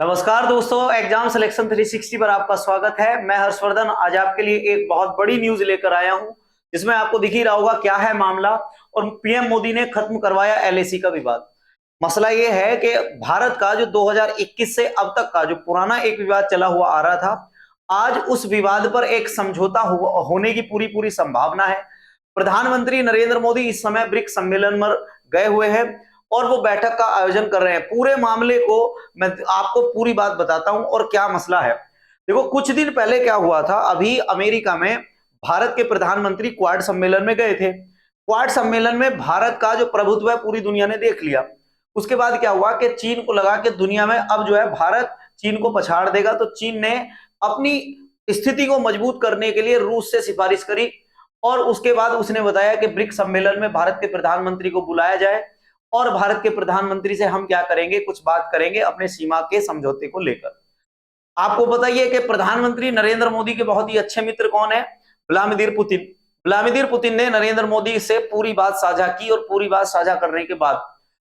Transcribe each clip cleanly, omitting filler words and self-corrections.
नमस्कार दोस्तों, exam selection 360 पर आपका स्वागत है। मैं हर्षवर्धन आज आपके लिए एक बहुत बड़ी न्यूज लेकर आया हूं, जिसमें आपको दिख ही रहा होगा क्या है मामला। और पीएम मोदी ने खत्म करवाया एलएसी का विवाद। मसला यह है कि भारत का जो 2021 से अब तक का जो पुराना एक विवाद चला हुआ आ रहा था, आज उस विवाद पर एक समझौता होने की पूरी पूरी संभावना है। प्रधानमंत्री नरेंद्र मोदी इस समय ब्रिक्स सम्मेलन में गए हुए हैं और वो बैठक का आयोजन कर रहे हैं। पूरे मामले को मैं आपको पूरी बात बताता हूं और क्या मसला है। देखो, कुछ दिन पहले क्या हुआ था, अभी अमेरिका में भारत के प्रधानमंत्री क्वाड सम्मेलन में गए थे। क्वाड सम्मेलन में भारत का जो प्रभुत्व है पूरी दुनिया ने देख लिया। उसके बाद क्या हुआ कि चीन को लगा कि दुनिया में अब जो है भारत चीन को पछाड़ देगा, तो चीन ने अपनी स्थिति को मजबूत करने के लिए रूस से सिफारिश करी और उसके बाद उसने बताया कि ब्रिक्स सम्मेलन में भारत के प्रधानमंत्री को बुलाया जाए और भारत के प्रधानमंत्री से हम क्या करेंगे, कुछ बात करेंगे अपने सीमा के समझौते को लेकर। आपको बताइए कि प्रधानमंत्री नरेंद्र मोदी के बहुत ही अच्छे मित्र कौन है? Vladimir Putin. व्लादिमीर पुतिन ने नरेंद्र मोदी से पूरी बात साझा की और पूरी बात साझा करने के बाद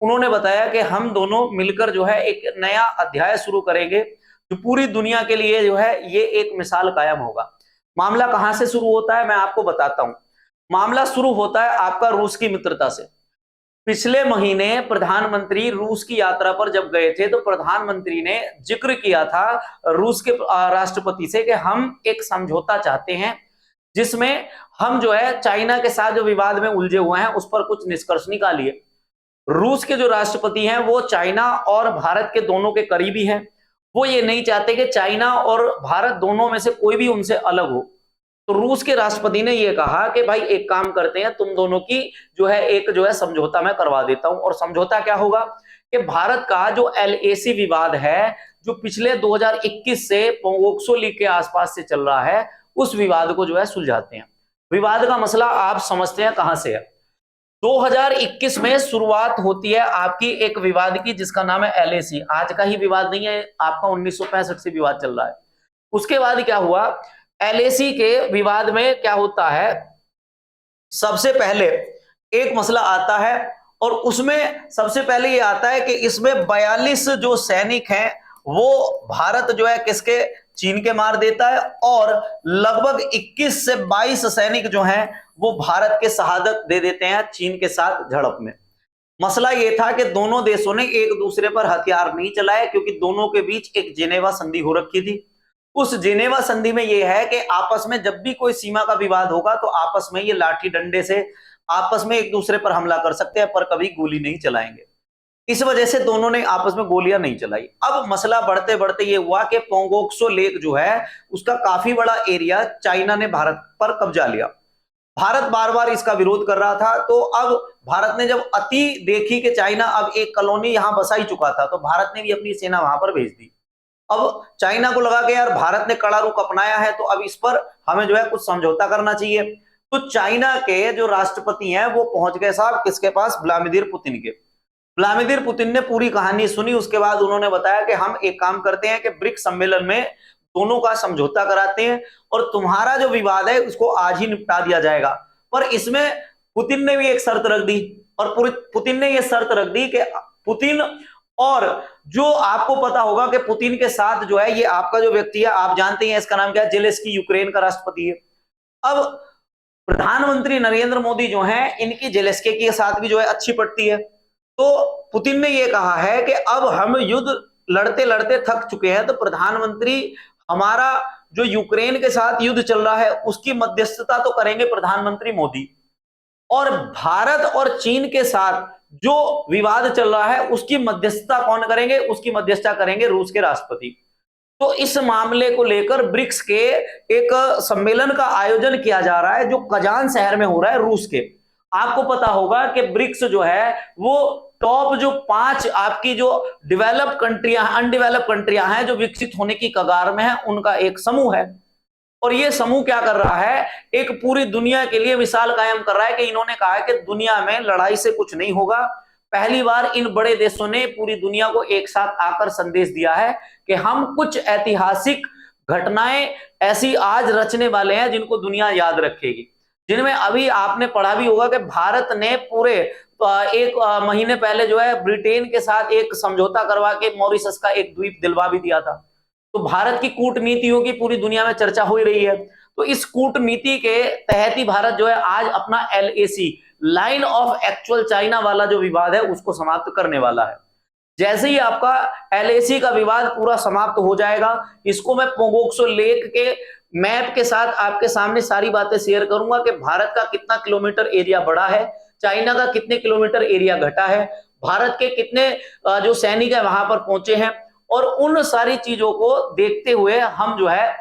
उन्होंने बताया कि हम दोनों मिलकर जो है एक नया अध्याय शुरू करेंगे, जो पूरी दुनिया के लिए जो है ये एक मिसाल कायम होगा। मामला कहां से शुरू होता है मैं आपको बताता हूं। मामला शुरू होता है आपका रूस की मित्रता से। पिछले महीने प्रधानमंत्री रूस की यात्रा पर जब गए थे तो प्रधानमंत्री ने जिक्र किया था रूस के राष्ट्रपति से कि हम एक समझौता चाहते हैं जिसमें हम जो है चाइना के साथ जो विवाद में उलझे हुए हैं उस पर कुछ निष्कर्ष निकालिए। रूस के जो राष्ट्रपति हैं वो चाइना और भारत के दोनों के करीबी हैं। वो ये नहीं चाहते कि चाइना और भारत दोनों में से कोई भी उनसे अलग हो। तो रूस के राष्ट्रपति ने यह कहा कि भाई एक काम करते हैं, तुम दोनों की जो है एक जो है समझौता मैं करवा देता हूं। और समझौता क्या होगा कि भारत का जो एलएसी विवाद है, जो पिछले 2021 से पोंगोक्सो लीग के आसपास से चल रहा है, उस विवाद को जो है सुलझाते हैं। विवाद का मसला आप समझते हैं कहां से है। 2021 में शुरुआत होती है आपकी एक विवाद की जिसका नाम है एलएसी। आज का ही विवाद नहीं है, आपका 1965 से विवाद चल रहा है। उसके बाद क्या हुआ, एलएसी के विवाद में क्या होता है, सबसे पहले एक मसला आता है और उसमें सबसे पहले ये आता है कि इसमें 42 जो सैनिक हैं वो भारत जो है किसके, चीन के मार देता है और लगभग 21 से 22 सैनिक जो हैं वो भारत के शहादत दे देते हैं चीन के साथ झड़प में। मसला ये था कि दोनों देशों ने एक दूसरे पर हथियार नहीं चलाए क्योंकि दोनों के बीच एक जेनेवा संधि हो रखी थी। उस जेनेवा संधि में यह है कि आपस में जब भी कोई सीमा का विवाद होगा तो आपस में ये लाठी डंडे से आपस में एक दूसरे पर हमला कर सकते हैं पर कभी गोली नहीं चलाएंगे। इस वजह से दोनों ने आपस में गोलियां नहीं चलाई। अब मसला बढ़ते बढ़ते ये हुआ कि पोंगोक्सो लेक जो है उसका काफी बड़ा एरिया चाइना ने भारत पर कब्जा लिया। भारत बार बार इसका विरोध कर रहा था, तो अब भारत ने जब अति देखी कि चाइना अब एक कॉलोनी यहां बसा ही चुका था तो भारत ने भी अपनी सेना वहां पर भेज दी। अब चाइना को लगा कि यार भारत ने कड़ा रुख अपनाया है तो अब इस पर हमें जो है कुछ समझौता करना चाहिए। तो चाइना के जो राष्ट्रपति हैं वो पहुंच गए साहब किसके पास, व्लादिमीर पुतिन के। व्लादिमीर पुतिन ने पूरी कहानी सुनी। उसके बाद उन्होंने बताया कि हम एक काम करते हैं कि ब्रिक्स सम्मेलन में दोनों का समझौता कराते हैं और तुम्हारा जो विवाद है उसको आज ही निपटा दिया जाएगा। पर इसमें पुतिन ने भी एक शर्त रख दी और पुतिन ने यह शर्त रख दी कि पुतिन और जो आपको पता होगा कि पुतिन के साथ जो है ये आपका जो व्यक्ति है आप जानते हैं इसका नाम क्या है, जेलेंस्की, यूक्रेन का राष्ट्रपति है। अब प्रधानमंत्री नरेंद्र मोदी जो है इनकी जेलेंस्की के साथ भी जो है अच्छी पड़ती है। तो पुतिन ने यह कहा है कि अब हम युद्ध लड़ते लड़ते थक चुके हैं, तो प्रधानमंत्री हमारा जो यूक्रेन के साथ युद्ध चल रहा है उसकी मध्यस्थता तो करेंगे प्रधानमंत्री मोदी, और भारत और चीन के साथ जो विवाद चल रहा है उसकी मध्यस्थता कौन करेंगे, उसकी मध्यस्थता करेंगे रूस के राष्ट्रपति। तो इस मामले को लेकर ब्रिक्स के एक सम्मेलन का आयोजन किया जा रहा है जो कजान शहर में हो रहा है रूस के। आपको पता होगा कि ब्रिक्स जो है वो टॉप जो 5 आपकी जो डेवलप कंट्रियां, अनडेवलप कंट्रियां हैं जो विकसित होने की कगार में है, उनका एक समूह है। और ये समूह क्या कर रहा है, एक पूरी दुनिया के लिए मिसाल कायम कर रहा है कि इन्होंने कहा है कि दुनिया में लड़ाई से कुछ नहीं होगा। पहली बार इन बड़े देशों ने पूरी दुनिया को एक साथ आकर संदेश दिया है कि हम कुछ ऐतिहासिक घटनाएं ऐसी आज रचने वाले हैं जिनको दुनिया याद रखेगी। जिनमें अभी आपने पढ़ा भी होगा कि भारत ने पूरे एक महीने पहले जो है ब्रिटेन के साथ एक समझौता करवा के मॉरिशस का एक द्वीप दिलवा भी दिया था। तो भारत की कूटनीतियों की पूरी दुनिया में चर्चा हो ही रही है। तो इस कूटनीति के तहत ही भारत जो है आज अपना LAC, line of actual China वाला जो विवाद है उसको समाप्त करने वाला है। जैसे ही आपका एलएसी का विवाद पूरा समाप्त हो जाएगा, इसको मैं पोगोक्सो लेक के मैप के साथ आपके सामने सारी बातें शेयर करूंगा कि भारत का कितना किलोमीटर एरिया बढ़ा है, चाइना का कितने किलोमीटर एरिया घटा है, भारत के कितने जो सैनिक है वहां पर पहुंचे हैं, और उन सारी चीजों को देखते हुए हम जो है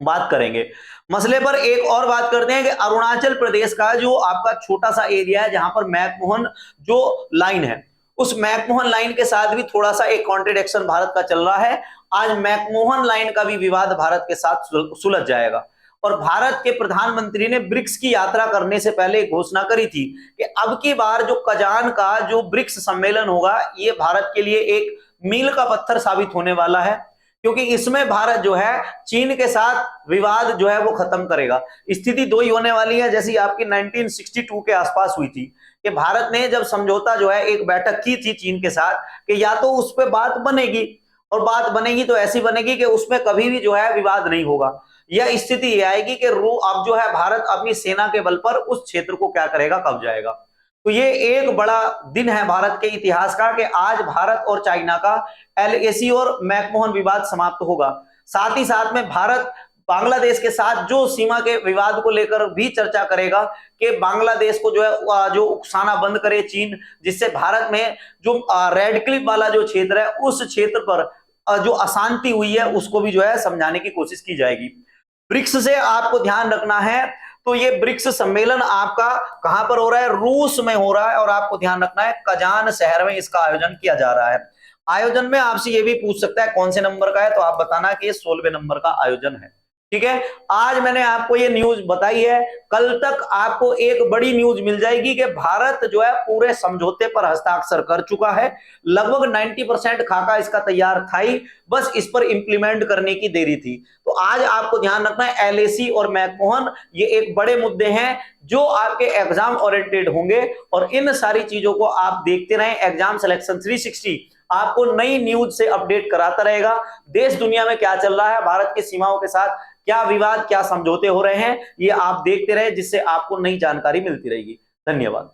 बात करेंगे। मसले पर एक और बात करते हैं कि अरुणाचल प्रदेश का जो आपका छोटा सा एरिया है जहां पर मैकमोहन जो लाइन है, उस मैकमोहन लाइन के साथ भी थोड़ा सा एक कॉन्ट्रडिक्शन भारत का चल रहा है। आज मैकमोहन लाइन का भी विवाद भारत के साथ सुलझ जाएगा। और भारत के प्रधानमंत्री ने ब्रिक्स की यात्रा करने से पहले एक घोषणा करी थी कि अब की बार जो कजान का जो ब्रिक्स सम्मेलन होगा, ये भारत के लिए एक मील का पत्थर साबित होने वाला है, क्योंकि इसमें भारत जो है चीन के साथ विवाद जो है वो खत्म करेगा। स्थिति दो ही होने वाली है जैसी आपकी 1962 के आसपास हुई थी कि भारत ने जब समझौता जो है एक बैठक की थी चीन के साथ कि या तो उस पर बात बनेगी, और बात बनेगी तो ऐसी बनेगी कि उसमें कभी भी जो है विवाद नहीं होगा। यह स्थिति ये आएगी कि अब जो है भारत अपनी सेना के बल पर उस क्षेत्र को क्या करेगा, कब्जाएगा। तो ये एक बड़ा दिन है भारत के इतिहास का कि आज भारत और चाइना का एलएसी और मैकमोहन विवाद समाप्त होगा। साथ ही साथ में भारत बांग्लादेश के साथ जो सीमा के विवाद को लेकर भी चर्चा करेगा कि बांग्लादेश को जो है जो उकसाना बंद करे चीन, जिससे भारत में जो रेड क्लिफ वाला जो क्षेत्र है उस क्षेत्र पर जो अशांति हुई है उसको भी जो है समझाने की कोशिश की जाएगी। ब्रिक्स से आपको ध्यान रखना है, तो ये ब्रिक्स सम्मेलन आपका कहां पर हो रहा है, रूस में हो रहा है, और आपको ध्यान रखना है कजान शहर में इसका आयोजन किया जा रहा है। आयोजन में आपसे ये भी पूछ सकता है कौन से नंबर का है, तो आप बताना कि ये 16वें नंबर का आयोजन है। ठीक है, आज मैंने आपको ये न्यूज बताई है, कल तक आपको एक बड़ी न्यूज मिल जाएगी कि भारत जो है पूरे समझौते पर हस्ताक्षर कर चुका है। लगभग 90% खाका इसका तैयार था ही, बस इस पर इंप्लीमेंट करने की देरी थी। तो आज आपको ध्यान रखना है एलएसी और मैकमोहन ये एक बड़े मुद्दे हैं जो आपके एग्जाम ओरिएंटेड होंगे, और इन सारी चीजों को आप देखते रहें। एग्जाम सिलेक्शन 360 आपको नई न्यूज से अपडेट कराता रहेगा। देश दुनिया में क्या चल रहा है, भारत की सीमाओं के साथ क्या विवाद, क्या समझौते हो रहे हैं, ये आप देखते रहे, जिससे आपको नई जानकारी मिलती रहेगी। धन्यवाद।